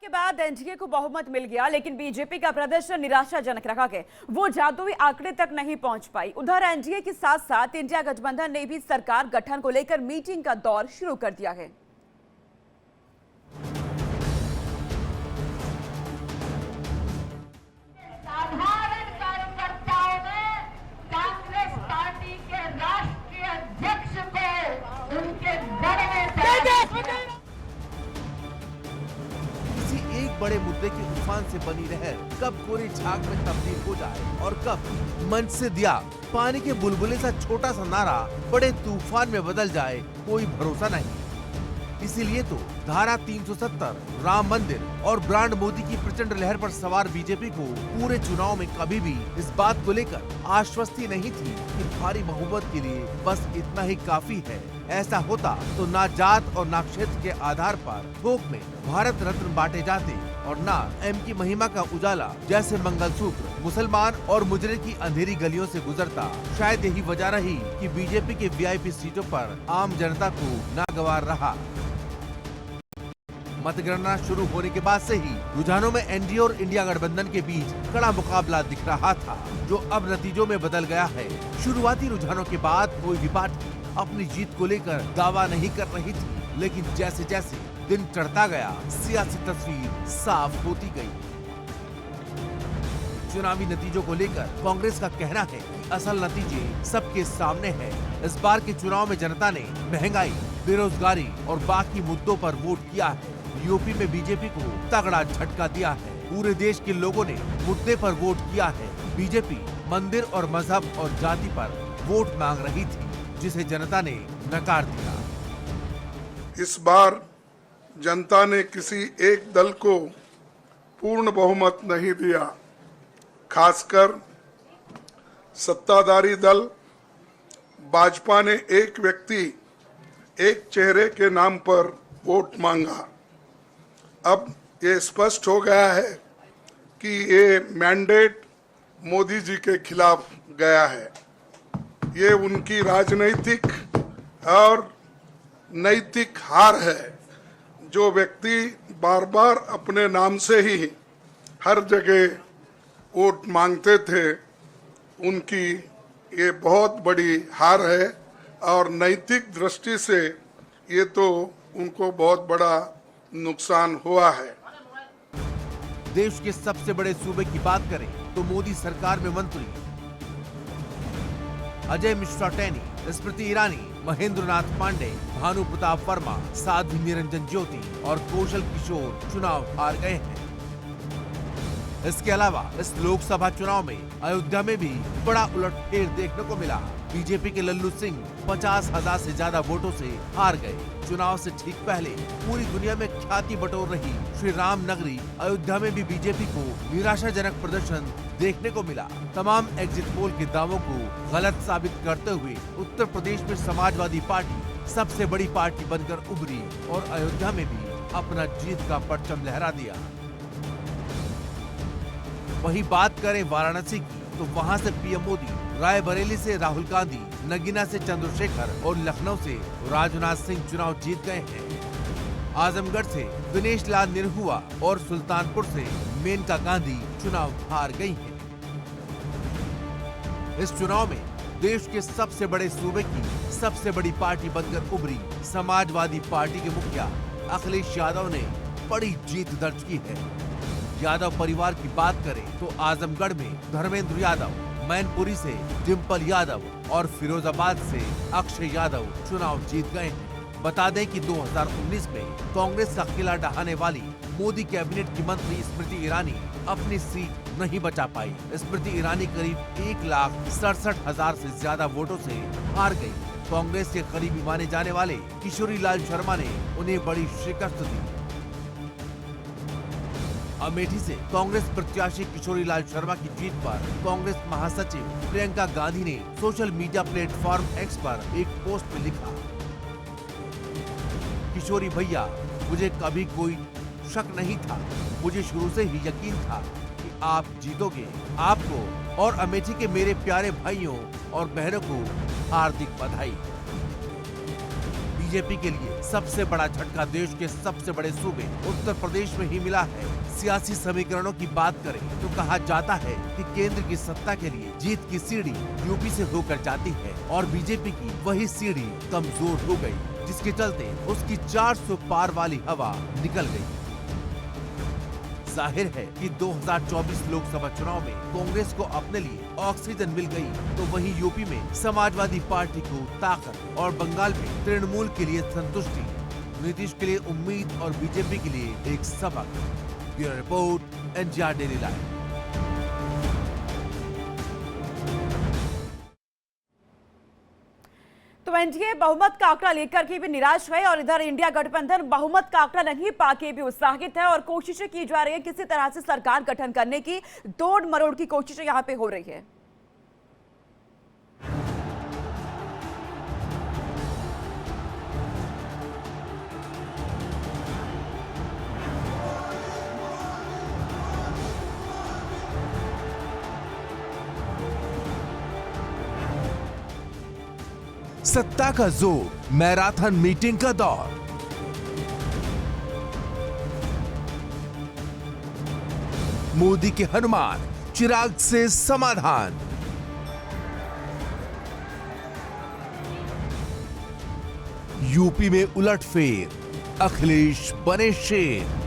के बाद एनडीए को बहुमत मिल गया, लेकिन बीजेपी का प्रदर्शन निराशाजनक रहा कि वो जादुई आंकड़े तक नहीं पहुंच पाई। उधर एनडीए के साथ साथ इंडिया गठबंधन ने भी सरकार गठन को लेकर मीटिंग का दौर शुरू कर दिया है। साधारण कार्यकर्ताओं ने कांग्रेस पार्टी के राष्ट्रीय अध्यक्ष को उनके गढ़ में एक बड़े मुद्दे के तूफान से बनी लहर कब कोरे झाग में तब्दील हो जाए और कब मंच से दिया पानी के बुलबुले सा छोटा सा नारा बड़े तूफान में बदल जाए, कोई भरोसा नहीं। इसीलिए तो धारा 370, राम मंदिर और ब्रांड मोदी की प्रचंड लहर पर सवार बीजेपी को पूरे चुनाव में कभी भी इस बात को लेकर आश्वस्ति नहीं थी कि भारी बहुमत के लिए बस इतना ही काफी है। ऐसा होता तो ना जात और ना क्षेत्र के आधार पर थोक में भारत रत्न बांटे जाते और ना एम की महिमा का उजाला जैसे मंगलसूत्र मुसलमान और मुजरे की अंधेरी गलियों से गुजरता। शायद यही वजह रही कि बीजेपी के वीआईपी सीटों पर आम जनता को नागवार रहा। मतगणना शुरू होने के बाद से ही रुझानों में एनडीए और इंडिया गठबंधन के बीच कड़ा मुकाबला दिख रहा था, जो अब नतीजों में बदल गया है। शुरुआती रुझानों के बाद कोई भी पार्टी अपनी जीत को लेकर दावा नहीं कर रही थी, लेकिन जैसे जैसे दिन चढ़ता गया सियासी तस्वीर साफ होती गई। चुनावी नतीजों को लेकर कांग्रेस का कहना है कि असल नतीजे सबके सामने है। इस बार के चुनाव में जनता ने महंगाई, बेरोजगारी और बाकी मुद्दों पर वोट किया है। यूपी में बीजेपी को तगड़ा झटका दिया है। पूरे देश के लोगों ने मुद्दे पर वोट किया है। बीजेपी मंदिर और मजहब और जाति पर वोट मांग रही थी, जिसे जनता ने नकार दिया। इस बार जनता ने किसी एक दल को पूर्ण बहुमत नहीं दिया। खासकर सत्ताधारी दल भाजपा ने एक व्यक्ति, एक चेहरे के नाम पर वोट मांगा। अब ये स्पष्ट हो गया है कि ये मैंडेट मोदी जी के खिलाफ गया है। ये उनकी राजनीतिक और नैतिक हार है। जो व्यक्ति बार बार अपने नाम से ही हर जगह वोट मांगते थे, उनकी ये बहुत बड़ी हार है और नैतिक दृष्टि से ये तो उनको बहुत बड़ा नुकसान हुआ है। देश के सबसे बड़े सूबे की बात करें तो मोदी सरकार में मंत्री अजय मिश्रा टेनी, स्मृति ईरानी, महेंद्र नाथ पांडे, भानु प्रताप वर्मा, साध्वी निरंजन ज्योति और कौशल किशोर चुनाव हार गए हैं। इसके अलावा इस लोकसभा चुनाव में अयोध्या में भी बड़ा उलटफेर देखने को मिला। बीजेपी के लल्लू सिंह 50,000 से ज्यादा वोटों से हार गए। चुनाव से ठीक पहले पूरी दुनिया में ख्याति बटोर रही श्री राम नगरी अयोध्या में भी बीजेपी को निराशाजनक प्रदर्शन देखने को मिला। तमाम एग्जिट पोल के दावों को गलत साबित करते हुए उत्तर प्रदेश में समाजवादी पार्टी सबसे बड़ी पार्टी बनकर उभरी और अयोध्या में भी अपना जीत का परचम लहरा दिया। वही बात करें वाराणसी की तो वहां से पीएम मोदी, रायबरेली से राहुल गांधी, नगीना से चंद्रशेखर और लखनऊ से राजनाथ सिंह चुनाव जीत गए हैं। आजमगढ़ से दिनेश लाल निरहुआ और सुल्तानपुर से मेनका गांधी चुनाव हार गई हैं। इस चुनाव में देश के सबसे बड़े सूबे की सबसे बड़ी पार्टी बनकर उभरी समाजवादी पार्टी के मुखिया अखिलेश यादव ने बड़ी जीत दर्ज की है। यादव परिवार की बात करें तो आजमगढ़ में धर्मेंद्र यादव, मैनपुरी से डिम्पल यादव और फिरोजाबाद से अक्षय यादव चुनाव जीत गए हैं। बता दें कि 2019 में कांग्रेस का किला ढहाने वाली मोदी कैबिनेट की मंत्री स्मृति ईरानी अपनी सीट नहीं बचा पाई। स्मृति ईरानी करीब 1,67,000 से ज्यादा वोटों से हार गई। कांग्रेस के करीबी माने जाने वाले किशोरी लाल शर्मा ने उन्हें बड़ी शिकस्त दी। अमेठी से कांग्रेस प्रत्याशी किशोरी लाल शर्मा की जीत पर कांग्रेस महासचिव प्रियंका गांधी ने सोशल मीडिया प्लेटफॉर्म एक्स पर एक पोस्ट में लिखा, किशोरी भैया, मुझे कभी कोई शक नहीं था, मुझे शुरू से ही यकीन था कि आप जीतोगे। आपको और अमेठी के मेरे प्यारे भाइयों और बहनों को हार्दिक बधाई। बीजेपी के लिए सबसे बड़ा झटका देश के सबसे बड़े सूबे उत्तर प्रदेश में ही मिला है। सियासी समीकरणों की बात करें तो कहा जाता है कि केंद्र की सत्ता के लिए जीत की सीढ़ी यूपी से होकर जाती है और बीजेपी की वही सीढ़ी कमजोर हो गई, जिसके चलते उसकी 400 पार वाली हवा निकल गई। जाहिर है कि 2024 लोकसभा चुनाव में कांग्रेस को अपने लिए ऑक्सीजन मिल गई तो वहीं यूपी में समाजवादी पार्टी को ताकत और बंगाल में तृणमूल के लिए संतुष्टि, नीतीश के लिए उम्मीद और बीजेपी के लिए एक सबक। Bureau report, NGR daily live. तो एनडीए बहुमत का आंकड़ा लेकर के भी निराश है और इधर इंडिया गठबंधन बहुमत का आंकड़ा नहीं पाके भी उत्साहित है और कोशिशें की जा रही है किसी तरह से सरकार गठन करने की, तोड़ मरोड़ की कोशिशें यहां पे हो रही है। सत्ता का जोर, मैराथन मीटिंग का दौर। मोदी के हनुमान, चिराग से समाधान। यूपी में उलटफेर, अखिलेश बने शेर।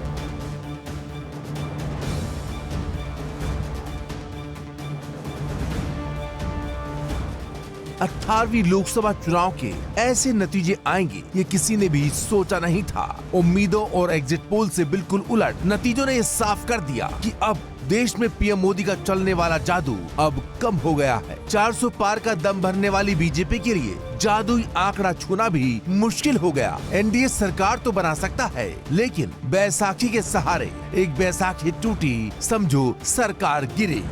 18वीं लोकसभा चुनाव के ऐसे नतीजे आएंगे ये किसी ने भी सोचा नहीं था। उम्मीदों और एग्जिट पोल से बिल्कुल उलट नतीजों ने ये साफ कर दिया कि अब देश में पीएम मोदी का चलने वाला जादू अब कम हो गया है। 400 पार का दम भरने वाली बीजेपी के लिए जादुई आंकड़ा छूना भी मुश्किल हो गया। एनडीए सरकार तो बना सकता है, लेकिन बैसाखी के सहारे एक बैसाखी टूटी, समझो सरकार गिरी।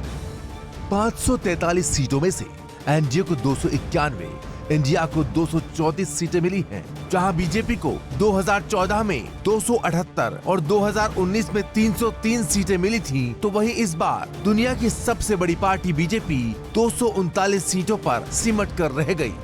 543 सीटों में से एनडीए को 291, इंडिया को 234 सीटें मिली हैं, जहां बीजेपी को 2014 में 278 और 2019 में 303 सीटें मिली थीं, तो वहीं इस बार दुनिया की सबसे बड़ी पार्टी बीजेपी 239 सीटों पर सिमट कर रह गई।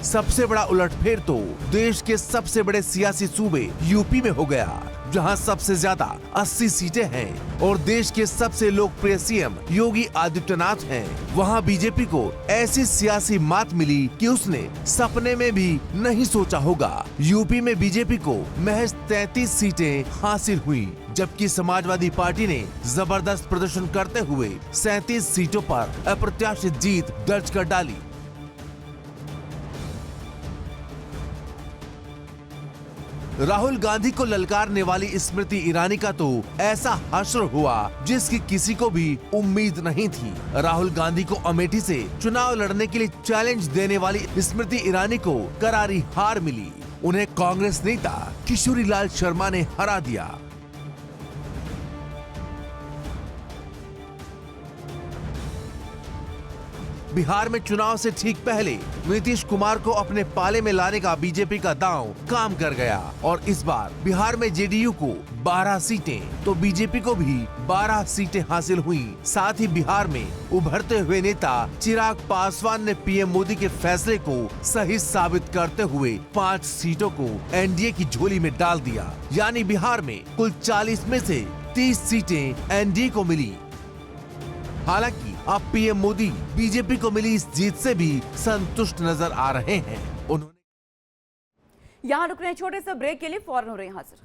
सबसे बड़ा उलटफेर तो देश के सबसे बड़े सियासी सूबे यूपी में हो गया, जहां सबसे ज्यादा 80 सीटें हैं और देश के सबसे लोकप्रिय सीएम योगी आदित्यनाथ हैं। वहां बीजेपी को ऐसी सियासी मात मिली कि उसने सपने में भी नहीं सोचा होगा। यूपी में बीजेपी को महज 33 सीटें हासिल हुई, जबकि समाजवादी पार्टी ने जबरदस्त प्रदर्शन करते हुए 37 सीटों पर अप्रत्याशित जीत दर्ज कर डाली। राहुल गांधी को ललकारने वाली स्मृति ईरानी का तो ऐसा हश्र हुआ जिसकी किसी को भी उम्मीद नहीं थी। राहुल गांधी को अमेठी से चुनाव लड़ने के लिए चैलेंज देने वाली स्मृति ईरानी को करारी हार मिली। उन्हें कांग्रेस नेता किशोरी लाल शर्मा ने हरा दिया। बिहार में चुनाव से ठीक पहले नीतीश कुमार को अपने पाले में लाने का बीजेपी का दांव काम कर गया और इस बार बिहार में जेडीयू को 12 सीटें तो बीजेपी को भी 12 सीटें हासिल हुई। साथ ही बिहार में उभरते हुए नेता चिराग पासवान ने पीएम मोदी के फैसले को सही साबित करते हुए 5 सीटों को एनडीए की झोली में डाल दिया। यानी बिहार में कुल 40 में से 30 सीटें एनडीए को मिली। हालांकि अब पीएम मोदी बीजेपी को मिली इस जीत से भी संतुष्ट नजर आ रहे हैं। उन्होंने यहाँ रुक रहे हैं छोटे से ब्रेक के लिए, फौरन हो रहे हैं हाजिर।